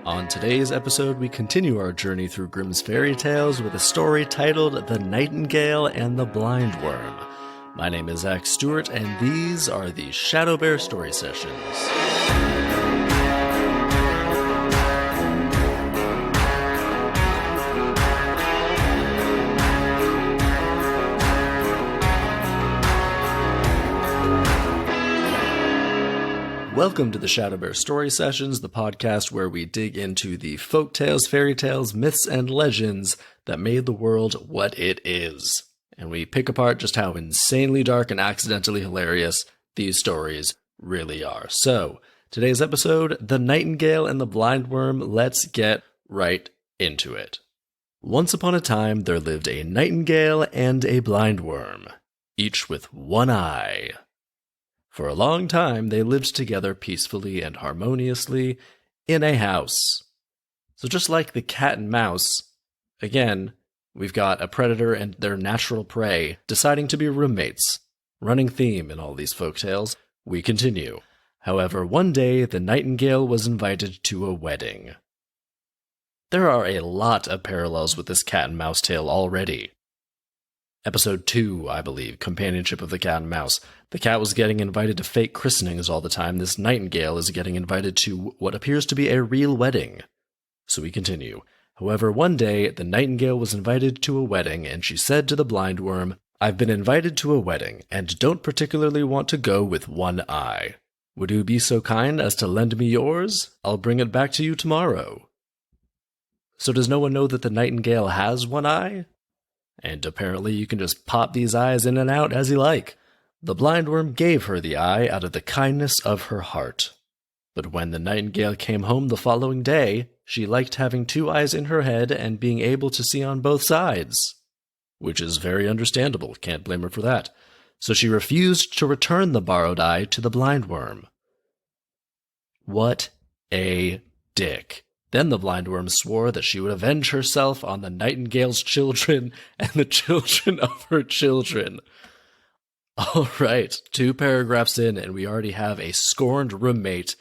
On today's episode, we continue our journey through Grimm's fairy tales with a story titled The Nightingale and the Blindworm. My name is Zach Stewart, and these are the ShadowBear Story Sessions. Welcome to the ShadowBear Story Sessions, the podcast where we dig into the folktales, fairy tales, myths, and legends that made the world what it is. And we pick apart just how insanely dark and accidentally hilarious these stories really are. So, today's episode, The Nightingale and the Blindworm, let's get right into it. Once upon a time, there lived a nightingale and a blindworm, each with one eye. For a long time, they lived together peacefully and harmoniously in a house. So just like the cat and mouse, again, we've got a predator and their natural prey deciding to be roommates. Running theme in all these folktales, we continue. However, one day, the nightingale was invited to a wedding. There are a lot of parallels with this cat and mouse tale already. Episode 2, I believe, Companionship of the Cat and Mouse. The cat was getting invited to fake christenings all the time. This nightingale is getting invited to what appears to be a real wedding. So we continue. However, one day, the nightingale was invited to a wedding, and she said to the blindworm, "I've been invited to a wedding, and don't particularly want to go with one eye. Would you be so kind as to lend me yours? I'll bring it back to you tomorrow." So does no one know that the nightingale has one eye? And apparently you can just pop these eyes in and out as you like. The blindworm gave her the eye out of the kindness of her heart. But when the nightingale came home the following day, she liked having two eyes in her head and being able to see on both sides. Which is very understandable, can't blame her for that. So she refused to return the borrowed eye to the blindworm. What a dick. Then the blindworm swore that she would avenge herself on the nightingale's children and the children of her children. All right, 2 paragraphs in, and we already have a scorned roommate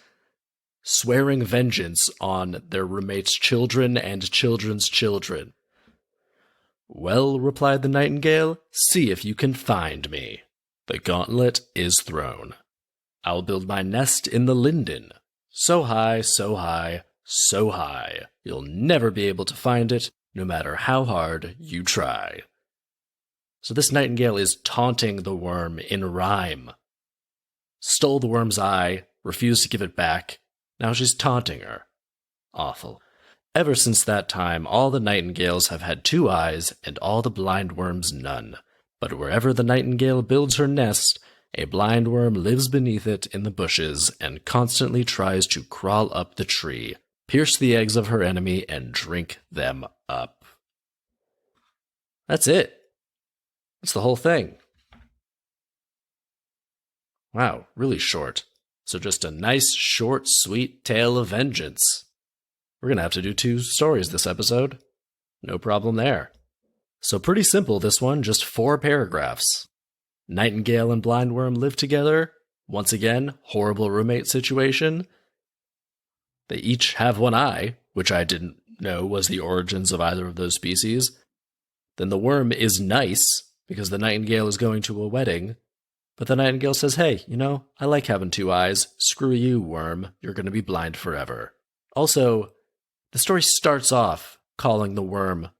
swearing vengeance on their roommate's children and children's children. "Well," replied the nightingale, "see if you can find me. The gauntlet is thrown. I'll build my nest in the linden. So high, so high, so high, you'll never be able to find it, no matter how hard you try." So this nightingale is taunting the worm in rhyme. Stole the worm's eye, refused to give it back, now she's taunting her. Awful. Ever since that time, all the nightingales have had 2 eyes, and all the blindworms none. But wherever the nightingale builds her nest, a blindworm lives beneath it in the bushes and constantly tries to crawl up the tree, pierce the eggs of her enemy, and drink them up. That's it. That's the whole thing. Wow, really short. So just a nice, short, sweet tale of vengeance. We're gonna have to do 2 stories this episode. No problem there. So pretty simple, this one, just 4 paragraphs. Nightingale and blindworm live together. Once again, horrible roommate situation. They each have one eye, which I didn't know was the origins of either of those species. Then the worm is nice, because the nightingale is going to a wedding. But the nightingale says, "Hey, I like having 2 eyes. Screw you, worm. You're going to be blind forever." Also, the story starts off calling the worm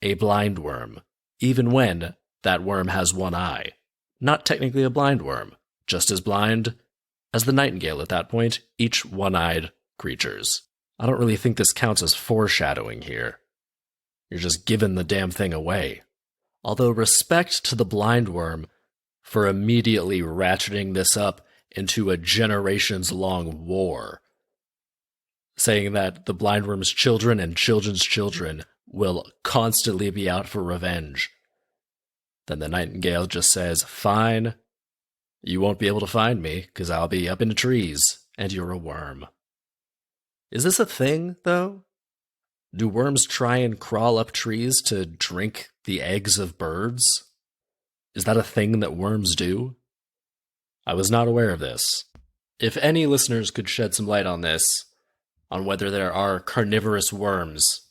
a blindworm, even when that worm has one eye. Not technically a blindworm, just as blind as the nightingale at that point, each one-eyed creatures. I don't really think this counts as foreshadowing here. You're just giving the damn thing away. Although respect to the blindworm for immediately ratcheting this up into a generations-long war, saying that the blindworm's children and children's children will constantly be out for revenge. Then the nightingale just says, "Fine, you won't be able to find me, because I'll be up in the trees, and you're a worm." Is this a thing, though? Do worms try and crawl up trees to drink the eggs of birds? Is that a thing that worms do? I was not aware of this. If any listeners could shed some light on this, on whether there are carnivorous worms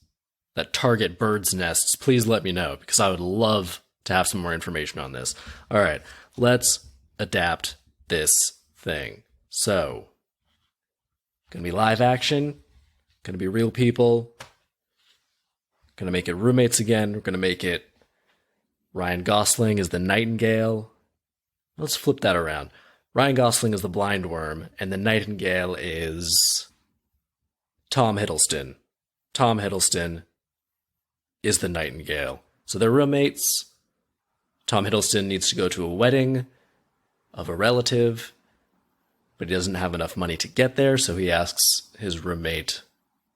that target birds' nests, please let me know, because I would love to have some more information on this. All right, let's adapt this thing. So, gonna be live action, gonna be real people, gonna make it roommates again, we're gonna make it Ryan Gosling is the Nightingale. Let's flip that around. Ryan Gosling is the Blindworm, and the Nightingale is Tom Hiddleston. Tom Hiddleston is the Nightingale. So they're roommates. Tom Hiddleston needs to go to a wedding of a relative, but he doesn't have enough money to get there, so he asks his roommate,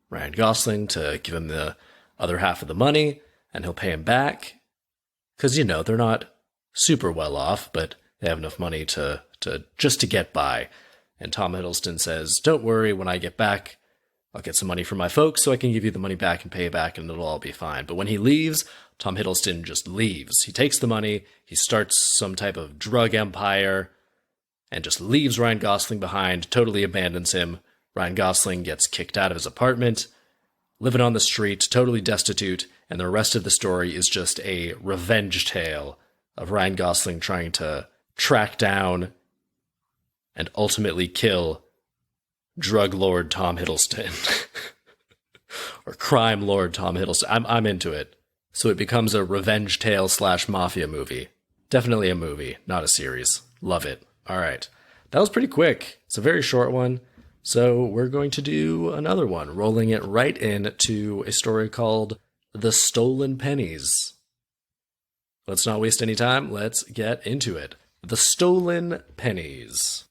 Ryan Gosling, to give him the other half of the money, and he'll pay him back. Because, they're not super well off, but they have enough money to get by. And Tom Hiddleston says, don't worry, when I get back, I'll get some money from my folks so I can give you the money back and pay you back and it'll all be fine. But when he leaves, Tom Hiddleston just leaves. He takes the money, he starts some type of drug empire, and just leaves Ryan Gosling behind, totally abandons him. Ryan Gosling gets kicked out of his apartment, living on the street, totally destitute, and the rest of the story is just a revenge tale of Ryan Gosling trying to track down and ultimately kill drug lord Tom Hiddleston. Or crime lord Tom Hiddleston. I'm into it. So it becomes a revenge tale / mafia movie. Definitely a movie, not a series. Love it. All right. That was pretty quick. It's a very short one. So we're going to do another one, rolling it right into a story called The Stolen Pennies. Let's not waste any time. Let's get into it. The Stolen Pennies.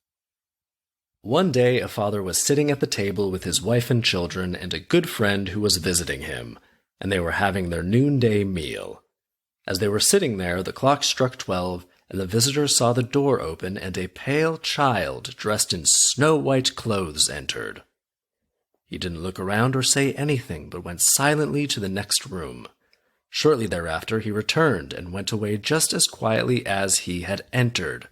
One day, a father was sitting at the table with his wife and children and a good friend who was visiting him, and they were having their noonday meal. As they were sitting there, the clock struck 12, and the visitor saw the door open and a pale child dressed in snow-white clothes entered. He didn't look around or say anything, but went silently to the next room. Shortly thereafter, he returned and went away just as quietly as he had entered.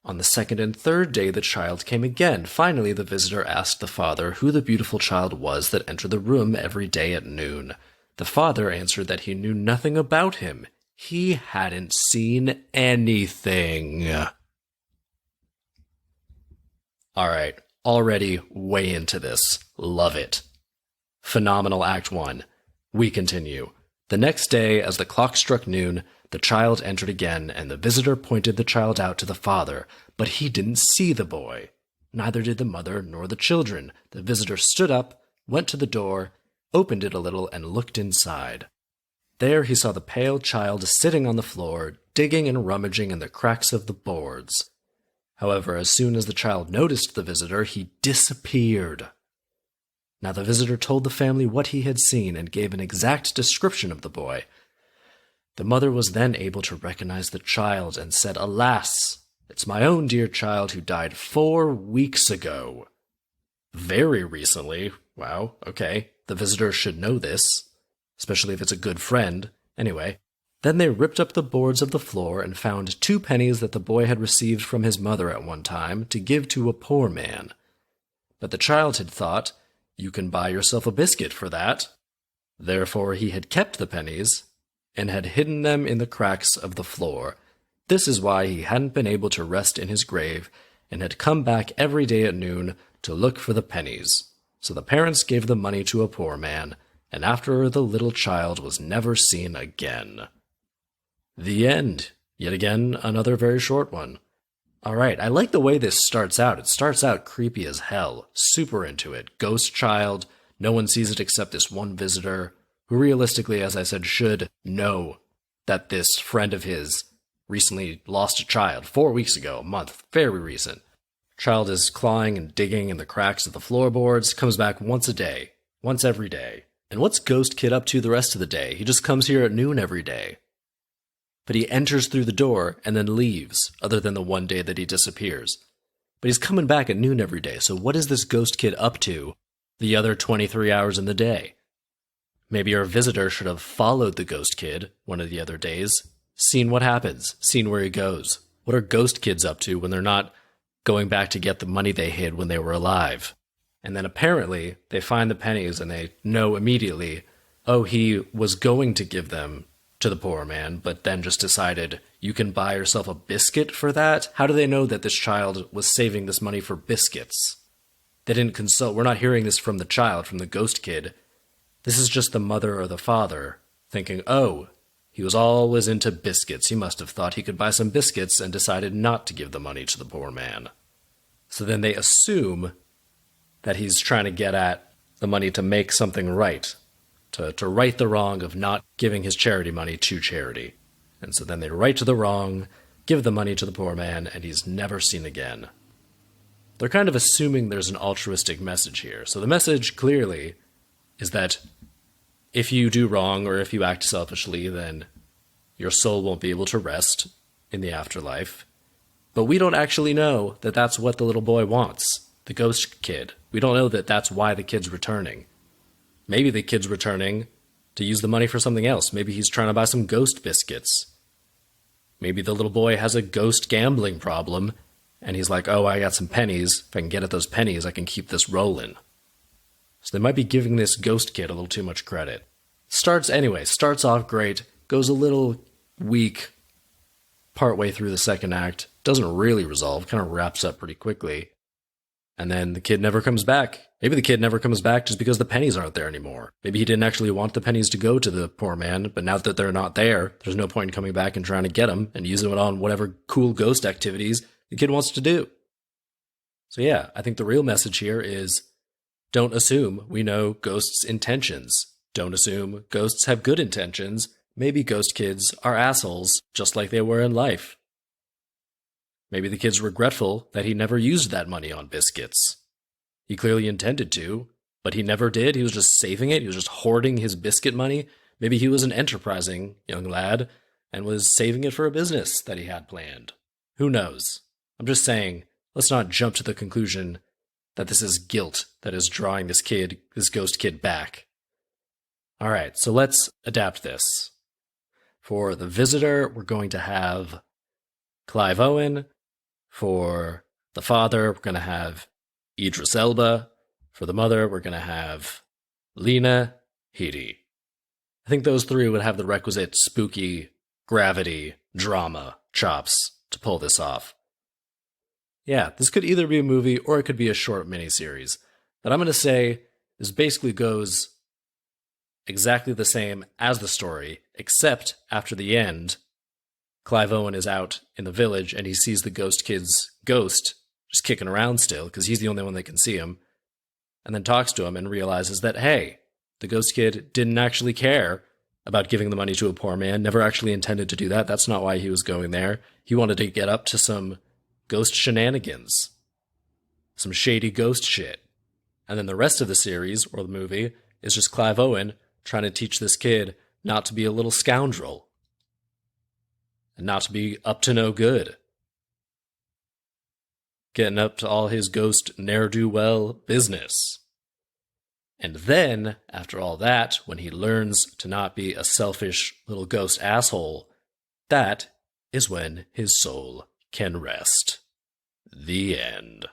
On the second and third day, the child came again. Finally, the visitor asked the father who the beautiful child was that entered the room every day at noon. The father answered that he knew nothing about him. He hadn't seen anything. All right, already way into this. Love it. Phenomenal Act 1. We continue. The next day, as the clock struck noon, the child entered again, and the visitor pointed the child out to the father, but he didn't see the boy. Neither did the mother nor the children. The visitor stood up, went to the door, opened it a little, and looked inside. There he saw the pale child sitting on the floor, digging and rummaging in the cracks of the boards. However, as soon as the child noticed the visitor, he disappeared. Now the visitor told the family what he had seen and gave an exact description of the boy. The mother was then able to recognize the child and said, "Alas, it's my own dear child who died 4 weeks ago." Very recently. Wow, okay. The visitor should know this, especially if it's a good friend. Anyway, then they ripped up the boards of the floor and found 2 pennies that the boy had received from his mother at one time to give to a poor man. But the child had thought, "You can buy yourself a biscuit for that." Therefore he had kept the pennies and had hidden them in the cracks of the floor. This is why he hadn't been able to rest in his grave and had come back every day at noon to look for the pennies. So the parents gave the money to a poor man, and after the little child was never seen again. The end. Yet again, another very short one. Alright, I like the way this starts out. It starts out creepy as hell. Super into it. Ghost child. No one sees it except this one visitor, who realistically, as I said, should know that this friend of his recently lost a child 4 weeks ago, a month, very recent. Child is clawing and digging in the cracks of the floorboards, comes back once a day, once every day. And what's Ghost Kid up to the rest of the day? He just comes here at noon every day. But he enters through the door and then leaves, other than the one day that he disappears. But he's coming back at noon every day, so what is this Ghost Kid up to the other 23 hours in the day? Maybe our visitor should have followed the Ghost Kid one of the other days, seen what happens, seen where he goes. What are Ghost Kids up to when they're not going back to get the money they hid when they were alive? And then apparently they find the pennies and they know immediately, oh, he was going to give them to the poor man, but then just decided, you can buy yourself a biscuit for that? How do they know that this child was saving this money for biscuits? They didn't consult. We're not hearing this from the child, from the ghost kid. This is just the mother or the father thinking, oh, he was always into biscuits. He must have thought he could buy some biscuits and decided not to give the money to the poor man. So then they assume that he's trying to get at the money to make something right, to right the wrong of not giving his charity money to charity. And so then they right the wrong, give the money to the poor man, and he's never seen again. They're kind of assuming there's an altruistic message here. So the message clearly is that if you do wrong or if you act selfishly, then your soul won't be able to rest in the afterlife. But we don't actually know that that's what the little boy wants, the ghost kid. We don't know that that's why the kid's returning. Maybe the kid's returning to use the money for something else. Maybe he's trying to buy some ghost biscuits. Maybe the little boy has a ghost gambling problem, and he's like, oh, I got some pennies. If I can get at those pennies, I can keep this rolling. So they might be giving this ghost kid a little too much credit. Starts off great, goes a little weak partway through the second act, doesn't really resolve, kind of wraps up pretty quickly. And then the kid never comes back. Maybe the kid never comes back just because the pennies aren't there anymore. Maybe he didn't actually want the pennies to go to the poor man, but now that they're not there, there's no point in coming back and trying to get them and using it on whatever cool ghost activities the kid wants to do. So yeah, I think the real message here is don't assume we know ghosts' intentions. Don't assume ghosts have good intentions. Maybe ghost kids are assholes, just like they were in life. Maybe the kid's regretful that he never used that money on biscuits. He clearly intended to, but he never did. He was just saving it. He was just hoarding his biscuit money. Maybe he was an enterprising young lad and was saving it for a business that he had planned. Who knows? I'm just saying, let's not jump to the conclusion that this is guilt that is drawing this ghost kid back. All right, so let's adapt this. For the visitor, we're going to have Clive Owen. For the father, we're going to have Idris Elba. For the mother, we're going to have Lena Headey. I think those three would have the requisite spooky, gravity, drama chops to pull this off. Yeah, this could either be a movie or it could be a short miniseries. But I'm going to say this basically goes exactly the same as the story, except after the end, Clive Owen is out in the village and he sees the ghost kid's ghost just kicking around still because he's the only one that can see him, and then talks to him and realizes that, hey, the ghost kid didn't actually care about giving the money to a poor man, never actually intended to do that. That's not why he was going there. He wanted to get up to some ghost shenanigans, some shady ghost shit. And then the rest of the series, or the movie, is just Clive Owen trying to teach this kid not to be a little scoundrel and not to be up to no good. Getting up to all his ghost ne'er-do-well business. And then, after all that, when he learns to not be a selfish little ghost asshole, that is when his soul can rest. The end.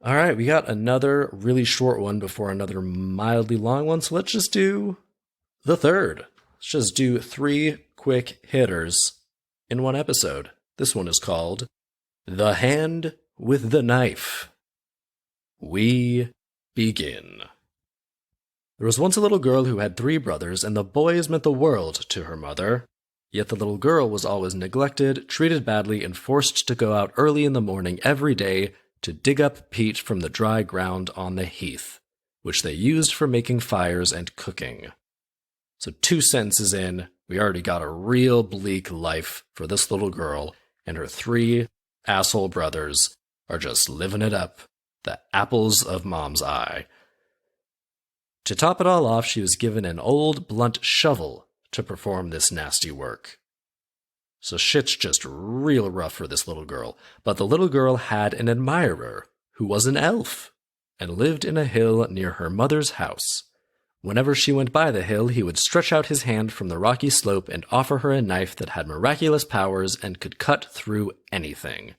All right, we got another really short one before another mildly long one, so let's just do the third. Let's just do 3 quick hitters in one episode. This one is called The Hand with the Knife. We begin. There was once a little girl who had 3 brothers, and the boys meant the world to her mother. Yet the little girl was always neglected, treated badly, and forced to go out early in the morning every day to dig up peat from the dry ground on the heath, which they used for making fires and cooking. So 2 sentences in, we already got a real bleak life for this little girl, and her 3 asshole brothers are just living it up, the apples of mom's eye. To top it all off, she was given an old, blunt shovel to perform this nasty work. So shit's just real rough for this little girl. But the little girl had an admirer who was an elf and lived in a hill near her mother's house. Whenever she went by the hill, he would stretch out his hand from the rocky slope and offer her a knife that had miraculous powers and could cut through anything.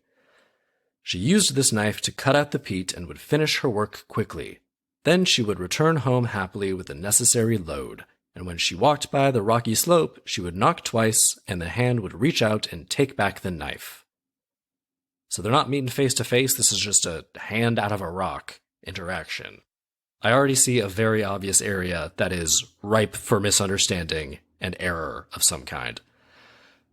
She used this knife to cut out the peat and would finish her work quickly. Then she would return home happily with the necessary load, and when she walked by the rocky slope, she would knock twice, and the hand would reach out and take back the knife. So they're not meeting face to face, this is just a hand out of a rock interaction. I already see a very obvious area that is ripe for misunderstanding and error of some kind.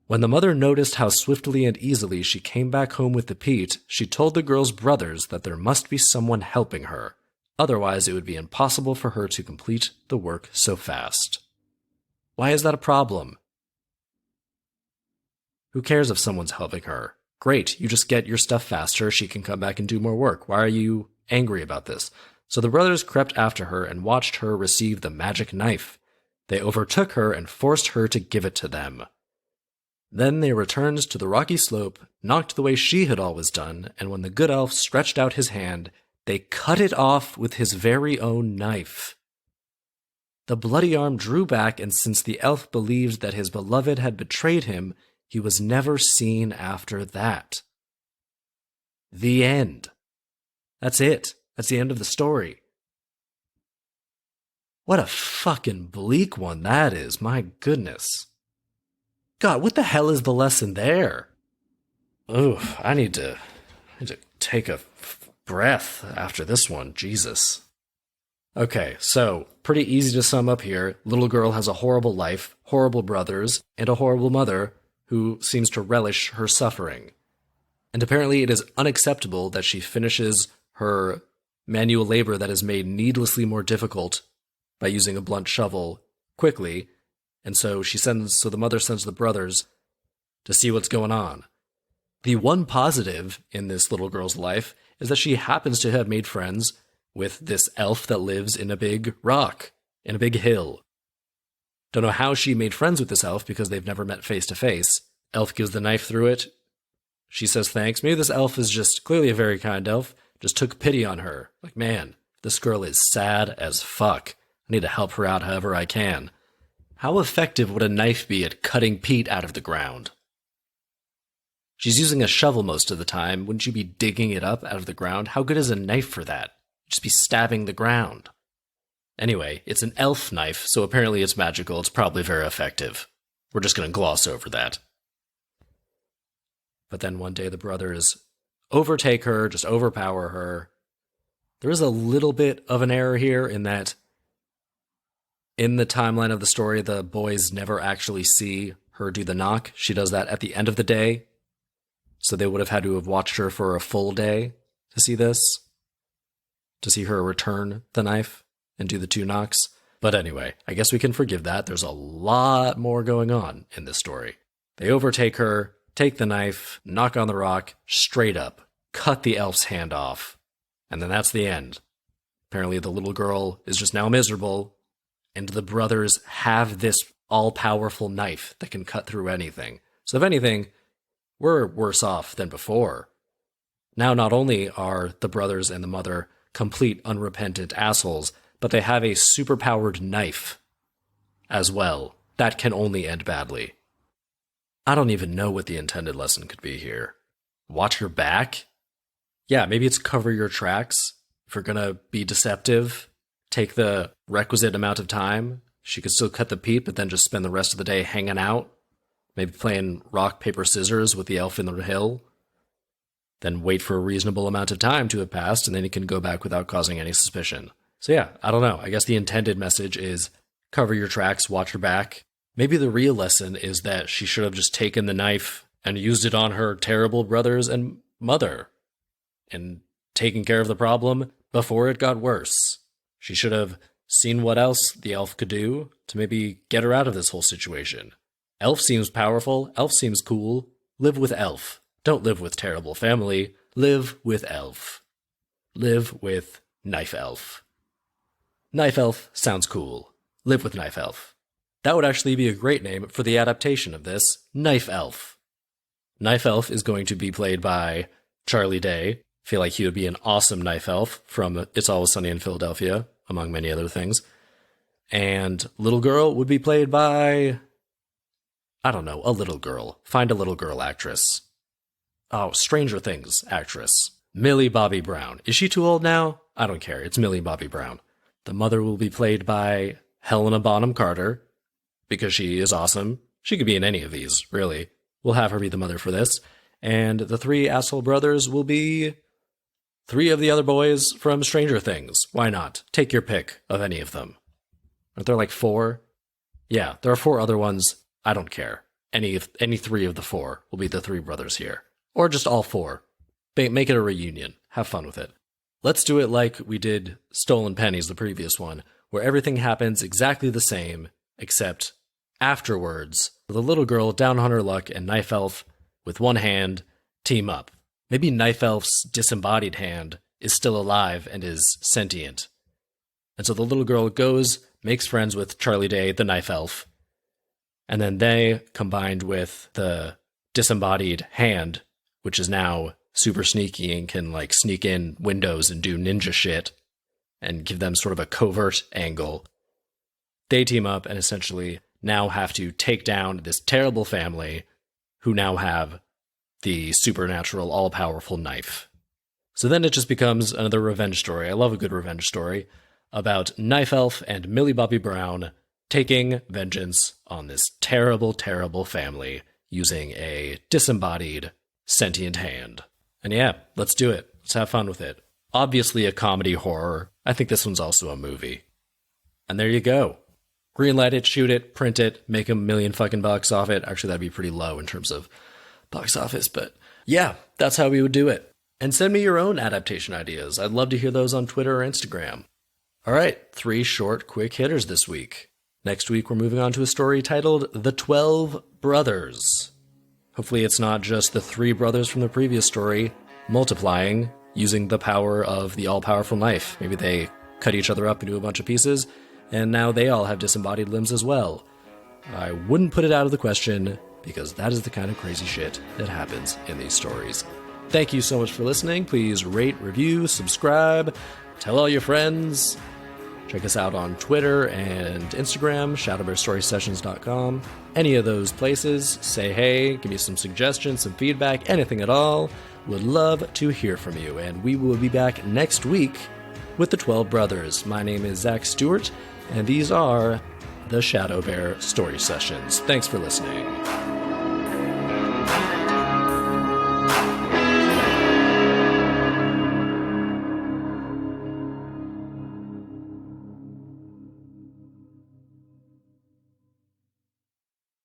When the mother noticed how swiftly and easily she came back home with the peat, she told the girl's brothers that there must be someone helping her. Otherwise, it would be impossible for her to complete the work so fast. Why is that a problem? Who cares if someone's helping her? Great, you just get your stuff faster, she can come back and do more work. Why are you angry about this? So the brothers crept after her and watched her receive the magic knife. They overtook her and forced her to give it to them. Then they returned to the rocky slope, knocked the way she had always done, and when the good elf stretched out his hand, they cut it off with his very own knife. The bloody arm drew back, and since the elf believed that his beloved had betrayed him, he was never seen after that. The end. That's it. That's the end of the story. What a fucking bleak one that is, my goodness. God, what the hell is the lesson there? Oh, I need to take a breath after this one, Jesus. Okay, so, pretty easy to sum up here. Little girl has a horrible life, horrible brothers, and a horrible mother who seems to relish her suffering. And apparently it is unacceptable that she finishes her manual labor that is made needlessly more difficult by using a blunt shovel quickly, and so the mother sends the brothers to see what's going on. The one positive in this little girl's life is that she happens to have made friends with this elf that lives in a big rock, in a big hill. Don't know how she made friends with this elf because they've never met face to face. Elf gives the knife through it. She says thanks. Maybe this elf is just clearly a very kind elf, just took pity on her. Like, man, this girl is sad as fuck. I need to help her out however I can. How effective would a knife be at cutting peat out of the ground? She's using a shovel most of the time. Wouldn't you be digging it up out of the ground? How good is a knife for that? Just be stabbing the ground. Anyway, it's an elf knife, so apparently it's magical. It's probably very effective. We're just going to gloss over that. But then one day the brothers overtake her, just overpower her. There is a little bit of an error here in that in the timeline of the story, the boys never actually see her do the knock. She does that at the end of the day. So they would have had to have watched her for a full day to see this, to see her return the knife and do the 2 knocks. But anyway, I guess we can forgive that. There's a lot more going on in this story. They overtake her, take the knife, knock on the rock, straight up, cut the elf's hand off, and then that's the end. Apparently the little girl is just now miserable, and the brothers have this all-powerful knife that can cut through anything. So if anything, we're worse off than before. Now not only are the brothers and the mother complete unrepentant assholes, but they have a superpowered knife as well. That can only end badly. I don't even know what the intended lesson could be here. Watch your back? Yeah, maybe it's cover your tracks. If you're gonna be deceptive, take the requisite amount of time. She could still cut the peat, but then just spend the rest of the day hanging out. Maybe playing rock, paper, scissors with the elf in the hill. Then wait for a reasonable amount of time to have passed, and then you can go back without causing any suspicion. So yeah, I don't know. I guess the intended message is cover your tracks, watch your back. Maybe the real lesson is that she should have just taken the knife and used it on her terrible brothers and mother and taken care of the problem before it got worse. She should have seen what else the elf could do to maybe get her out of this whole situation. Elf seems powerful. Elf seems cool. Live with elf. Don't live with terrible family. Live with elf. Live with knife elf. Knife elf sounds cool. Live with knife elf. That would actually be a great name for the adaptation of this, Knife Elf. Knife Elf is going to be played by Charlie Day. I feel like he would be an awesome Knife Elf from It's Always Sunny in Philadelphia, among many other things. And Little Girl would be played by, I don't know, a little girl. Find a little girl actress. Stranger Things actress, Millie Bobby Brown. Is she too old now? I don't care. It's Millie Bobby Brown. The mother will be played by Helena Bonham Carter, because she is awesome. She could be in any of these, really. We'll have her be the mother for this. And the 3 asshole brothers will be 3 of the other boys from Stranger Things. Why not? Take your pick of any of them. Aren't there like 4? Yeah, there are 4 other ones. I don't care. Any 3 of the 4 will be the 3 brothers here. Or just all 4. Make it a reunion. Have fun with it. Let's do it like we did Stolen Pennies, the previous one, where everything happens exactly the same, except afterwards, the little girl down on her luck and Knife Elf with one hand team up. Maybe Knife Elf's disembodied hand is still alive and is sentient. And so the little girl goes, makes friends with Charlie Day, the Knife Elf, and then they, combined with the disembodied hand, which is now super sneaky and can like sneak in windows and do ninja shit and give them sort of a covert angle, they team up and essentially now have to take down this terrible family who now have the supernatural, all-powerful knife. So then it just becomes another revenge story. I love a good revenge story about Knife Elf and Millie Bobby Brown taking vengeance on this terrible, terrible family using a disembodied, sentient hand. And yeah, let's do it. Let's have fun with it. Obviously a comedy horror. I think this one's also a movie. And there you go. Greenlight it, shoot it, print it, make $1 million fucking bucks off it. Actually, that'd be pretty low in terms of box office, but yeah, that's how we would do it. And send me your own adaptation ideas. I'd love to hear those on Twitter or Instagram. All right, 3 short, quick hitters this week. Next week, we're moving on to a story titled The 12 Brothers. Hopefully it's not just the 3 brothers from the previous story multiplying using the power of the all-powerful knife. Maybe they cut each other up into a bunch of pieces, and now they all have disembodied limbs as well. I wouldn't put it out of the question, because that is the kind of crazy shit that happens in these stories. Thank you so much for listening. Please rate, review, subscribe, tell all your friends. Check us out on Twitter and Instagram, ShadowBearStorySessions.com. Any of those places, say hey, give me some suggestions, some feedback, anything at all. Would love to hear from you, and we will be back next week with the 12 Brothers. My name is Zach Stewart, and these are the ShadowBear Story Sessions. Thanks for listening.